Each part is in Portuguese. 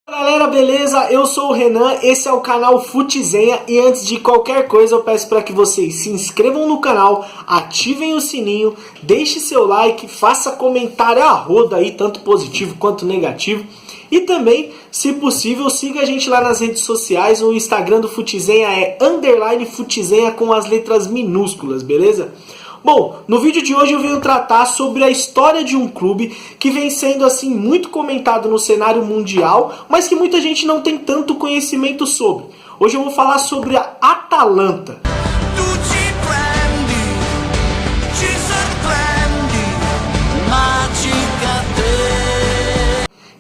Galera, beleza? Eu sou o Renan, esse é o canal Futizenha e antes de qualquer coisa eu peço para que vocês se inscrevam no canal, ativem o sininho, deixe seu like, faça comentário a roda aí, tanto positivo quanto negativo. E também, se possível, siga a gente lá nas redes sociais, o Instagram do Futizenha é _Futizenha com as letras minúsculas, beleza? Bom, no vídeo de hoje eu venho tratar sobre a história de um clube que vem sendo assim muito comentado no cenário mundial, mas que muita gente não tem tanto conhecimento sobre. Hoje eu vou falar sobre a Atalanta.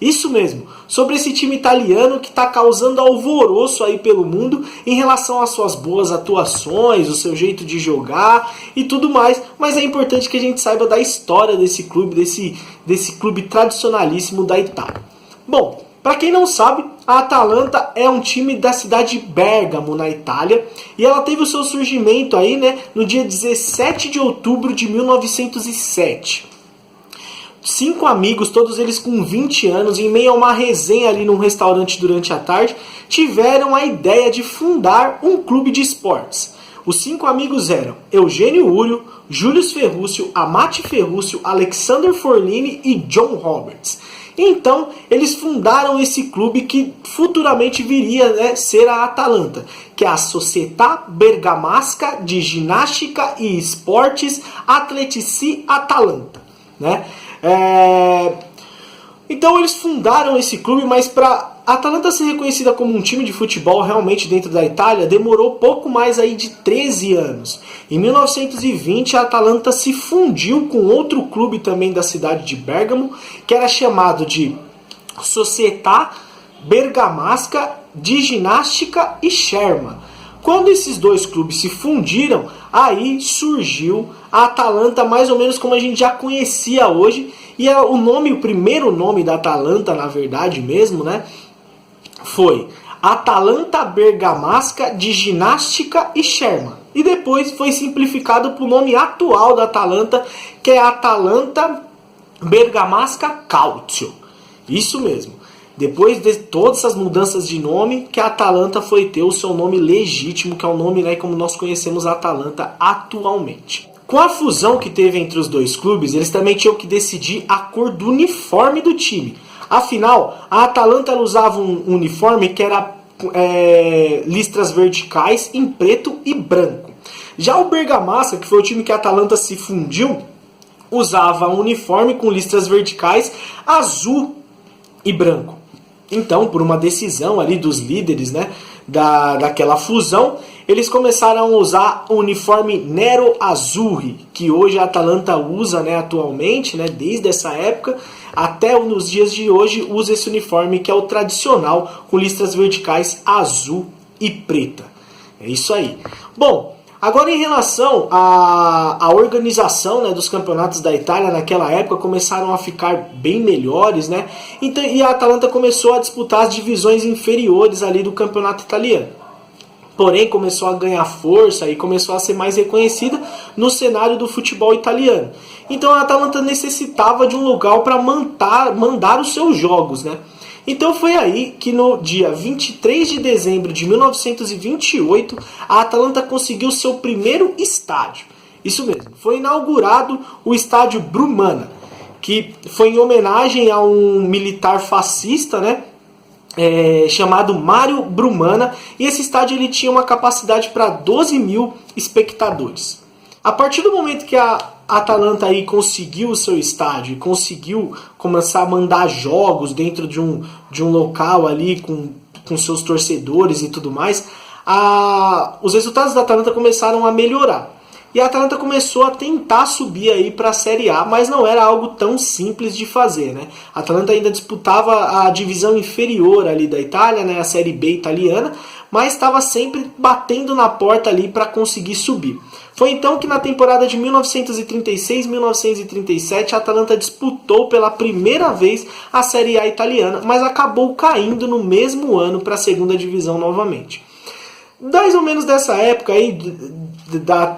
Isso mesmo, sobre esse time italiano que está causando alvoroço aí pelo mundo em relação às suas boas atuações, o seu jeito de jogar e tudo mais, mas é importante que a gente saiba da história desse clube, desse clube tradicionalíssimo da Itália. Bom, para quem não sabe, a Atalanta é um time da cidade de Bérgamo, na Itália, e ela teve o seu surgimento aí, no dia 17 de outubro de 1907. 5 amigos, todos eles com 20 anos, em meio a uma resenha ali num restaurante durante a tarde, tiveram a ideia de fundar um clube de esportes. Os 5 amigos eram Eugênio Úrio, Júlio Ferrúcio, Amati Ferrúcio, Alexander Forlini e John Roberts. Então, eles fundaram esse clube que futuramente viria ser a Atalanta, que é a Società Bergamasca de Ginástica e Esportes Atletici Atalanta, Então eles fundaram esse clube, mas para a Atalanta ser reconhecida como um time de futebol realmente dentro da Itália, demorou pouco mais aí de 13 anos. Em 1920 a Atalanta se fundiu com outro clube também da cidade de Bérgamo, que era chamado de Società Bergamasca de Ginástica e Scherma. Quando esses dois clubes se fundiram, aí surgiu a Atalanta mais ou menos como a gente já conhecia hoje. E o primeiro nome da Atalanta, na verdade mesmo, foi Atalanta Bergamasca de Ginástica e Scherma. E depois foi simplificado para o nome atual da Atalanta, que é Atalanta Bergamasca Calcio. Isso mesmo. Depois de todas essas mudanças de nome, que a Atalanta foi ter o seu nome legítimo, que é o nome como nós conhecemos a Atalanta atualmente. Com a fusão que teve entre os dois clubes, eles também tinham que decidir a cor do uniforme do time. Afinal, a Atalanta usava um uniforme que era listras verticais em preto e branco. Já o Bergamasca, que foi o time que a Atalanta se fundiu, usava um uniforme com listras verticais azul e branco. Então, por uma decisão ali dos líderes daquela fusão, eles começaram a usar o uniforme Nero Azzurri, que hoje a Atalanta usa atualmente, desde essa época até nos dias de hoje, usa esse uniforme que é o tradicional, com listras verticais azul e preta. É isso aí. Bom, agora em relação à organização dos campeonatos da Itália naquela época, começaram a ficar bem melhores, Então, e a Atalanta começou a disputar as divisões inferiores ali do campeonato italiano. Porém, começou a ganhar força e começou a ser mais reconhecida no cenário do futebol italiano. Então a Atalanta necessitava de um lugar para mandar os seus jogos, Então foi aí que no dia 23 de dezembro de 1928, a Atalanta conseguiu seu primeiro estádio. Isso mesmo, foi inaugurado o estádio Brumana, que foi em homenagem a um militar fascista, chamado Mário Brumana, e esse estádio ele tinha uma capacidade para 12 mil espectadores. A partir do momento que a Atalanta aí conseguiu o seu estádio e conseguiu começar a mandar jogos dentro de um local ali com seus torcedores e tudo mais, os resultados da Atalanta começaram a melhorar. E a Atalanta começou a tentar subir aí para a Série A, mas não era algo tão simples de fazer, A Atalanta ainda disputava a divisão inferior ali da Itália, a Série B italiana, mas estava sempre batendo na porta ali para conseguir subir. Foi então que na temporada de 1936-1937 a Atalanta disputou pela primeira vez a Série A italiana, mas acabou caindo no mesmo ano para a segunda divisão novamente. Mais ou menos dessa época aí,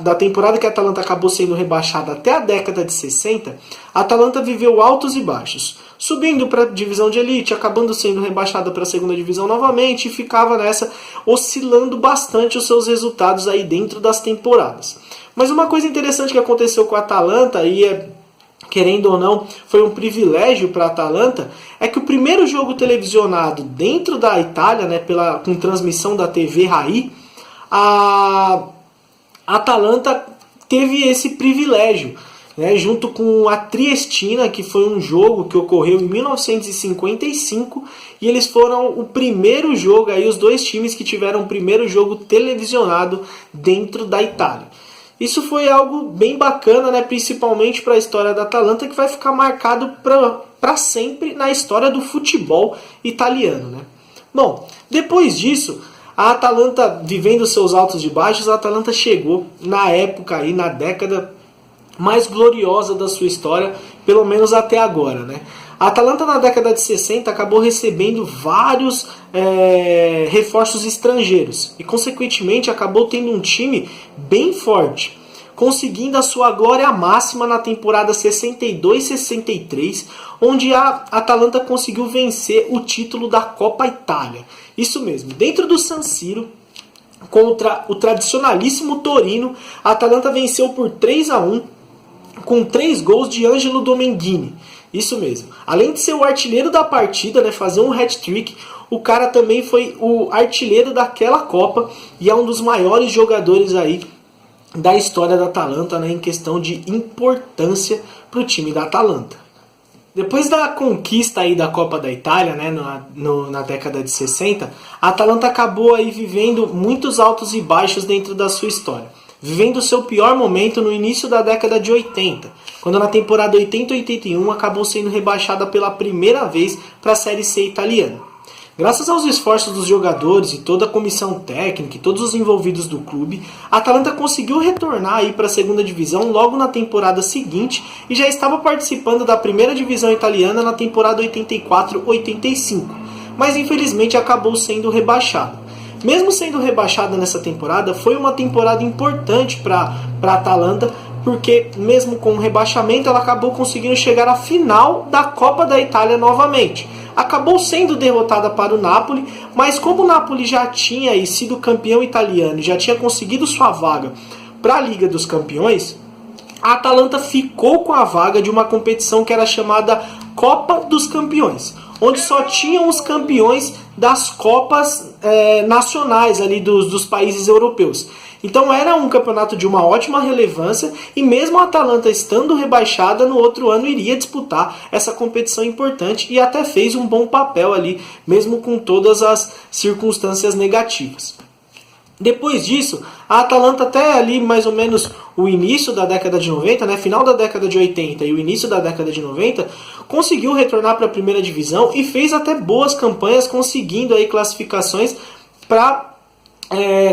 da temporada que a Atalanta acabou sendo rebaixada até a década de 60, a Atalanta viveu altos e baixos. subindo para a divisão de elite, acabando sendo rebaixada para a segunda divisão novamente, e ficava nessa, oscilando bastante os seus resultados aí dentro das temporadas. Mas uma coisa interessante que aconteceu com a Atalanta, e querendo ou não, foi um privilégio para a Atalanta, é que o primeiro jogo televisionado dentro da Itália, né, com transmissão da TV Rai, a Atalanta teve esse privilégio, né, junto com a Triestina, que foi um jogo que ocorreu em 1955, e eles foram o primeiro jogo, aí, os dois times que tiveram o primeiro jogo televisionado dentro da Itália. Isso foi algo bem bacana, né, principalmente para a história da Atalanta, que vai ficar marcado para sempre na história do futebol italiano, né? Bom, depois disso, a Atalanta, vivendo seus altos e baixos, a Atalanta chegou na época, aí, na década mais gloriosa da sua história, pelo menos até agora, né? A Atalanta na década de 60 acabou recebendo vários reforços estrangeiros e, consequentemente, acabou tendo um time bem forte, conseguindo a sua glória máxima na temporada 62-63, onde a Atalanta conseguiu vencer o título da Copa Itália. Isso mesmo, dentro do San Siro, contra o tradicionalíssimo Torino, a Atalanta venceu por 3-1, com 3 gols de Angelo Domenghini. Isso mesmo. Além de ser o artilheiro da partida, né, fazer um hat-trick, o cara também foi o artilheiro daquela Copa e é um dos maiores jogadores aí da história da Atalanta, né, em questão de importância para o time da Atalanta. Depois da conquista aí da Copa da Itália, né, na década de 60, a Atalanta acabou aí vivendo muitos altos e baixos dentro da sua história, vivendo o seu pior momento no início da década de 80, quando na temporada 80-81 acabou sendo rebaixada pela primeira vez para a Série C italiana. Graças aos esforços dos jogadores e toda a comissão técnica e todos os envolvidos do clube, a Atalanta conseguiu retornar para a segunda divisão logo na temporada seguinte e já estava participando da primeira divisão italiana na temporada 84-85, mas infelizmente acabou sendo rebaixada. Mesmo sendo rebaixada nessa temporada, foi uma temporada importante para a Atalanta, porque mesmo com o rebaixamento ela acabou conseguindo chegar à final da Copa da Itália novamente. Acabou sendo derrotada para o Napoli, mas como o Napoli já tinha aí sido campeão italiano e já tinha conseguido sua vaga para a Liga dos Campeões, a Atalanta ficou com a vaga de uma competição que era chamada Copa dos Campeões, onde só tinham os campeões das Copas nacionais ali dos países europeus. Então era um campeonato de uma ótima relevância e mesmo a Atalanta estando rebaixada, no outro ano iria disputar essa competição importante e até fez um bom papel ali, mesmo com todas as circunstâncias negativas. Depois disso, a Atalanta até ali mais ou menos o início da década de 90, né, final da década de 80 e o início da década de 90, conseguiu retornar para a primeira divisão e fez até boas campanhas, conseguindo aí classificações para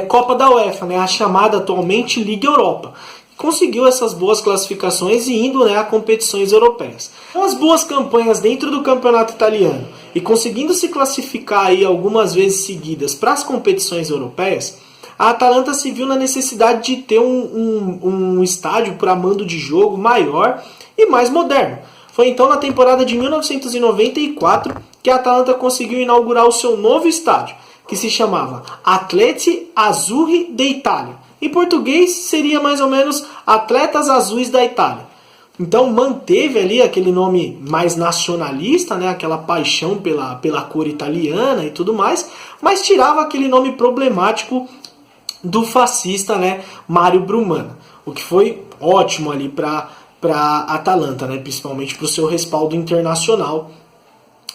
Copa da UEFA, né, a chamada atualmente Liga Europa. Conseguiu essas boas classificações e indo, né, a competições europeias. Com as boas campanhas dentro do campeonato italiano e conseguindo se classificar aí algumas vezes seguidas para as competições europeias, a Atalanta se viu na necessidade de ter um estádio para mando de jogo maior e mais moderno. Foi então na temporada de 1994 que a Atalanta conseguiu inaugurar o seu novo estádio, que se chamava Atleti Azzurri d'Italia. Em português seria mais ou menos Atletas Azuis da Itália. Então manteve ali aquele nome mais nacionalista, né, aquela paixão pela cor italiana e tudo mais, mas tirava aquele nome problemático do fascista, né, Mário Brumana, o que foi ótimo ali para a Atalanta, né, principalmente para o seu respaldo internacional.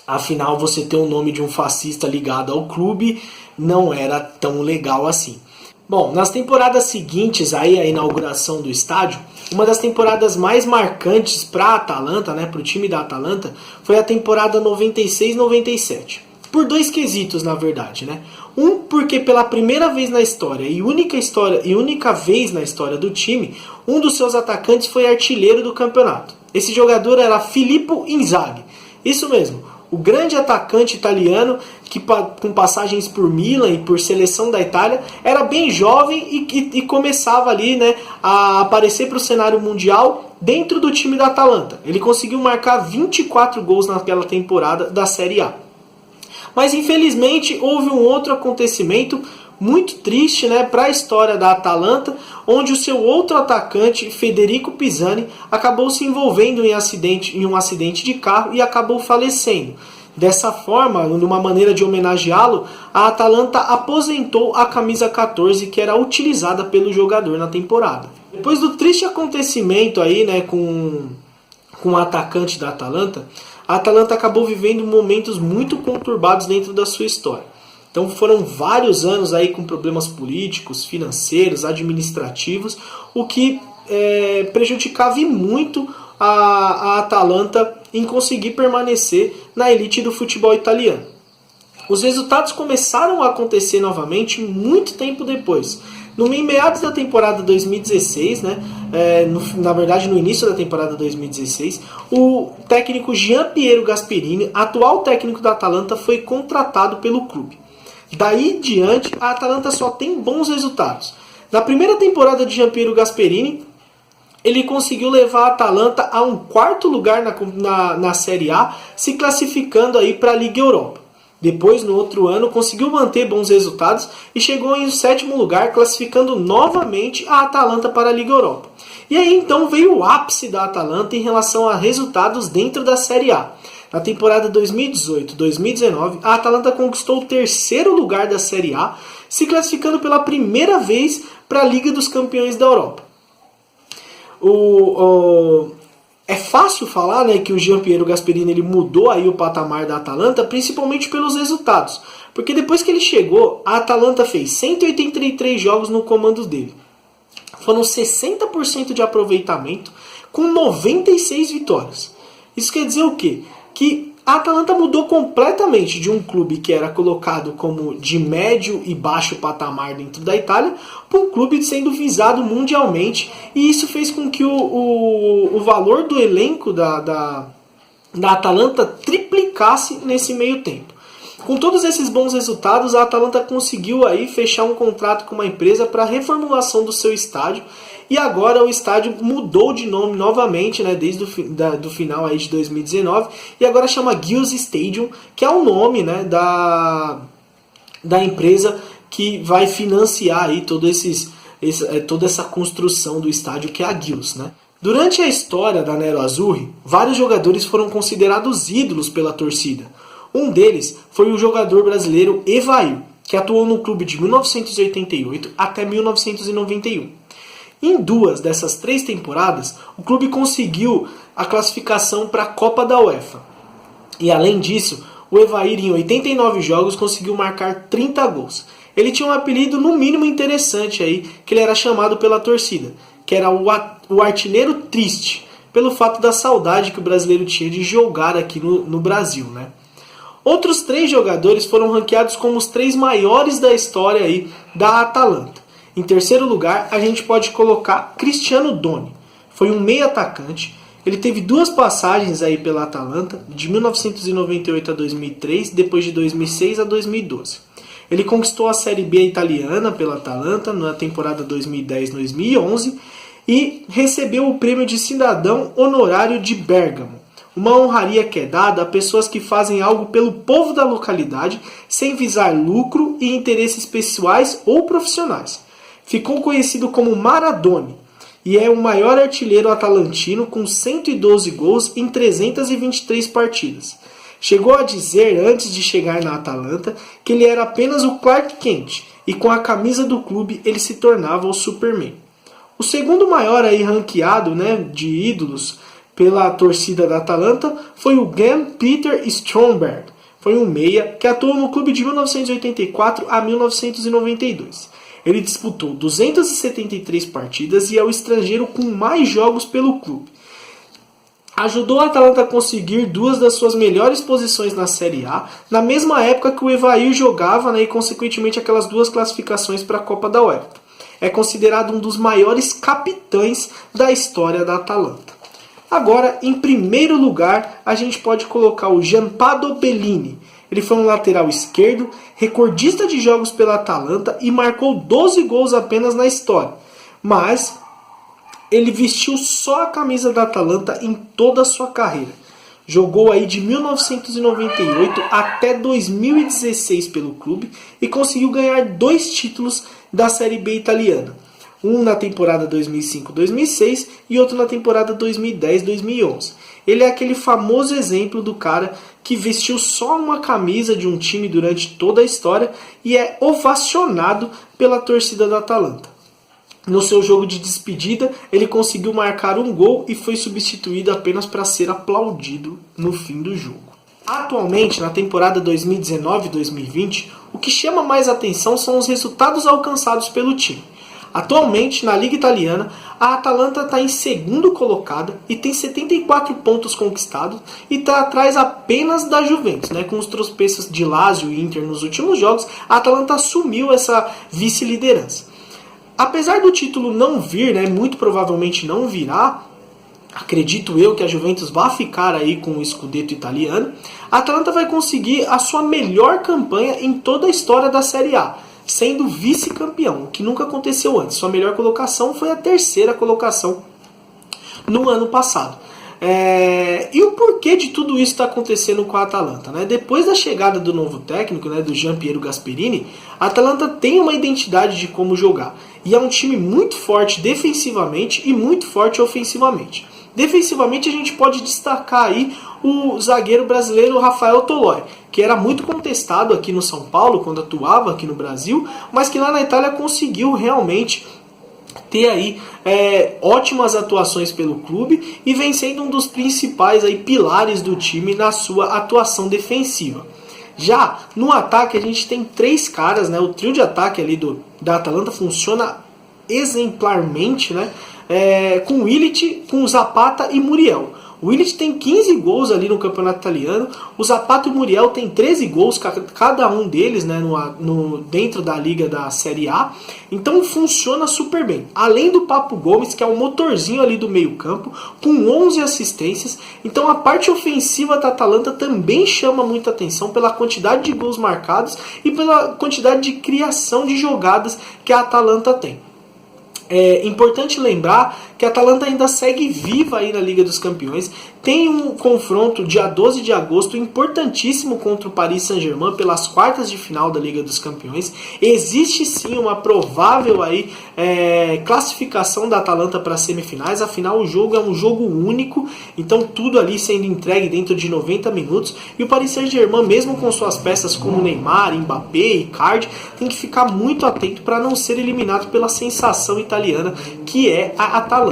Afinal, você ter o nome de um fascista ligado ao clube não era tão legal assim. Bom, nas temporadas seguintes aí à inauguração do estádio, uma das temporadas mais marcantes para a Atalanta, né, para o time da Atalanta, foi a temporada 96-97. Por dois quesitos, na verdade, né? Um, porque pela primeira vez na história e única vez na história do time, um dos seus atacantes foi artilheiro do campeonato. Esse jogador era Filippo Inzaghi. Isso mesmo, O grande atacante italiano, que com passagens por Milan e por seleção da Itália, era bem jovem e começava ali, né, a aparecer para o cenário mundial dentro do time da Atalanta. Ele conseguiu marcar 24 gols naquela temporada da Série A. Mas infelizmente houve um outro acontecimento muito triste, né, para a história da Atalanta, onde o seu outro atacante, Federico Pisani, acabou se envolvendo em um acidente de carro e acabou falecendo. Dessa forma, numa maneira de homenageá-lo, a Atalanta aposentou a camisa 14 que era utilizada pelo jogador na temporada. Depois do triste acontecimento aí, né, com o atacante da Atalanta, a Atalanta acabou vivendo momentos muito conturbados dentro da sua história. Então foram vários anos aí com problemas políticos, financeiros, administrativos, o que prejudicava muito a Atalanta em conseguir permanecer na elite do futebol italiano. Os resultados começaram a acontecer novamente muito tempo depois. Em meados da temporada 2016, né, na verdade no início da temporada 2016, o técnico Gianpiero Gasperini, atual técnico da Atalanta, foi contratado pelo clube. Daí em diante, a Atalanta só tem bons resultados. Na primeira temporada de Gianpiero Gasperini, ele conseguiu levar a Atalanta a um quarto lugar na Série A, se classificando aí para a Liga Europa. Depois, no outro ano, conseguiu manter bons resultados e chegou em sétimo lugar, classificando novamente a Atalanta para a Liga Europa. E aí então veio o ápice da Atalanta em relação a resultados dentro da Série A. Na temporada 2018-2019, a Atalanta conquistou o terceiro lugar da Série A, se classificando pela primeira vez para a Liga dos Campeões da Europa. É fácil falar, né, que o Gianpiero Gasperini ele mudou aí o patamar da Atalanta, principalmente pelos resultados. Porque depois que ele chegou, a Atalanta fez 183 jogos no comando dele. Foram 60% de aproveitamento, com 96 vitórias. Isso quer dizer o quê? Que a Atalanta mudou completamente de um clube que era colocado como de médio e baixo patamar dentro da Itália para um clube sendo visado mundialmente, e isso fez com que o valor do elenco da Atalanta triplicasse nesse meio tempo. Com todos esses bons resultados, a Atalanta conseguiu aí fechar um contrato com uma empresa para a reformulação do seu estádio. E agora o estádio mudou de nome novamente, né, desde do final aí de 2019. E agora chama Giusi Stadium, que é o nome, né, da empresa que vai financiar aí toda essa construção do estádio, que é a Giusi, né? Durante a história da Nero Azzurri, vários jogadores foram considerados ídolos pela torcida. Um deles foi o jogador brasileiro Evair, que atuou no clube de 1988 até 1991. Em 2 dessas 3 temporadas, o clube conseguiu a classificação para a Copa da UEFA. E além disso, o Evair em 89 jogos conseguiu marcar 30 gols. Ele tinha um apelido no mínimo interessante aí, que ele era chamado pela torcida, que era o artilheiro triste, pelo fato da saudade que o brasileiro tinha de jogar aqui no Brasil, né? Outros 3 jogadores foram ranqueados como os 3 maiores da história aí da Atalanta. Em terceiro lugar, a gente pode colocar Cristiano Doni. Foi um meio atacante. Ele teve 2 passagens aí pela Atalanta, de 1998 a 2003, depois de 2006 a 2012. Ele conquistou a Série B italiana pela Atalanta na temporada 2010-2011 e recebeu o prêmio de cidadão honorário de Bérgamo, uma honraria que é dada a pessoas que fazem algo pelo povo da localidade sem visar lucro e interesses pessoais ou profissionais. Ficou conhecido como Maradoni e é o maior artilheiro atalantino com 112 gols em 323 partidas. Chegou a dizer, antes de chegar na Atalanta, que ele era apenas o Clark Kent e com a camisa do clube ele se tornava o Superman. O segundo maior aí ranqueado, né, de ídolos pela torcida da Atalanta foi o Gerd-Peter Stromberg. Foi um meia que atuou no clube de 1984 a 1992. Ele disputou 273 partidas e é o estrangeiro com mais jogos pelo clube. Ajudou a Atalanta a conseguir 2 das suas melhores posições na Série A, na mesma época que o Evair jogava, né, e consequentemente aquelas 2 classificações para a Copa da UEFA. É considerado um dos maiores capitães da história da Atalanta. Agora, em primeiro lugar, a gente pode colocar o Gianpaolo Bellini. Ele foi um lateral esquerdo, recordista de jogos pela Atalanta e marcou 12 gols apenas na história. Mas ele vestiu só a camisa da Atalanta em toda a sua carreira. Jogou aí de 1998 até 2016 pelo clube e conseguiu ganhar 2 títulos da Série B italiana. Um na temporada 2005-2006 e outro na temporada 2010-2011. Ele é aquele famoso exemplo do cara que vestiu só uma camisa de um time durante toda a história e é ovacionado pela torcida da Atalanta. No seu jogo de despedida, ele conseguiu marcar um gol e foi substituído apenas para ser aplaudido no fim do jogo. Atualmente, na temporada 2019-2020, o que chama mais atenção são os resultados alcançados pelo time. Atualmente, na Liga Italiana, a Atalanta está em segundo colocada e tem 74 pontos conquistados e está atrás apenas da Juventus, né? Com os tropeços de Lazio e Inter nos últimos jogos, a Atalanta assumiu essa vice-liderança. Apesar do título não vir, né, muito provavelmente não virá, acredito eu que a Juventus vai ficar aí com o Scudetto italiano, a Atalanta vai conseguir a sua melhor campanha em toda a história da Série A, sendo vice-campeão, o que nunca aconteceu antes. Sua melhor colocação foi a 3ª colocação no ano passado. E o porquê de tudo isso está acontecendo com a Atalanta? Né? Depois da chegada do novo técnico, né, do Gianpiero Gasperini, a Atalanta tem uma identidade de como jogar. E é um time muito forte defensivamente e muito forte ofensivamente. Defensivamente a gente pode destacar aí o zagueiro brasileiro Rafael Toloi, que era muito contestado aqui no São Paulo quando atuava aqui no Brasil, mas que lá na Itália conseguiu realmente ter aí ótimas atuações pelo clube e vem sendo um dos principais aí pilares do time na sua atuação defensiva. Já no ataque a gente tem 3 caras, né? O trio de ataque ali da Atalanta funciona exemplarmente, né? Com o Illich, com o Zapata e Muriel. O Illich tem 15 gols ali no campeonato italiano, o Zapata e o Muriel tem 13 gols, cada um deles, né, dentro da liga da Série A, então funciona super bem. Além do Papo Gomes, que é o motorzinho ali do meio campo, com 11 assistências, então a parte ofensiva da Atalanta também chama muita atenção pela quantidade de gols marcados e pela quantidade de criação de jogadas que a Atalanta tem. É importante lembrar que a Atalanta ainda segue viva aí na Liga dos Campeões. Tem um confronto dia 12 de agosto importantíssimo contra o Paris Saint-Germain pelas quartas de final da Liga dos Campeões. Existe sim uma provável aí, classificação da Atalanta para as semifinais. Afinal, o jogo é um jogo único, então tudo ali sendo entregue dentro de 90 minutos. E o Paris Saint-Germain, mesmo com suas peças como Neymar, Mbappé e Icardi, tem que ficar muito atento para não ser eliminado pela sensação italiana que é a Atalanta.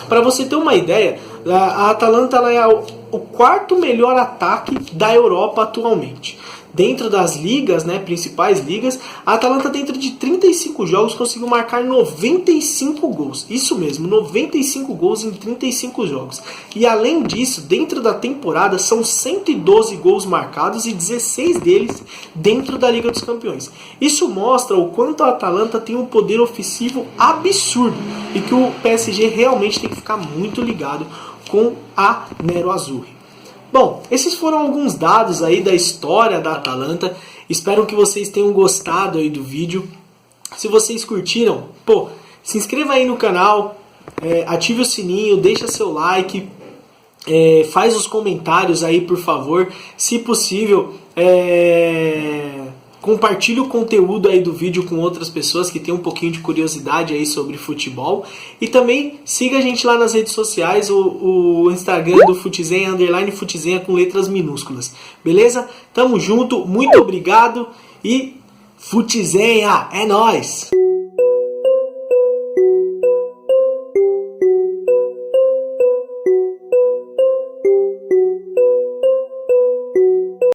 Para você ter uma ideia, a Atalanta ela é o 4º melhor ataque da Europa atualmente. Dentro das ligas, né, principais ligas, a Atalanta dentro de 35 jogos conseguiu marcar 95 gols. Isso mesmo, 95 gols em 35 jogos. E além disso, dentro da temporada são 112 gols marcados e 16 deles dentro da Liga dos Campeões. Isso mostra o quanto a Atalanta tem um poder ofensivo absurdo e que o PSG realmente tem que ficar muito ligado com a Nero Azzurri. Bom, esses foram alguns dados aí da história da Atalanta. Espero que vocês tenham gostado aí do vídeo. Se vocês curtiram, se inscreva aí no canal, ative o sininho, deixa seu like, faz os comentários aí, por favor. Se possível, compartilhe o conteúdo aí do vídeo com outras pessoas que têm um pouquinho de curiosidade aí sobre futebol. E também siga a gente lá nas redes sociais, o Instagram do Futizenha, _Futizenha com letras minúsculas. Beleza? Tamo junto, muito obrigado e Futizenha, é nóis!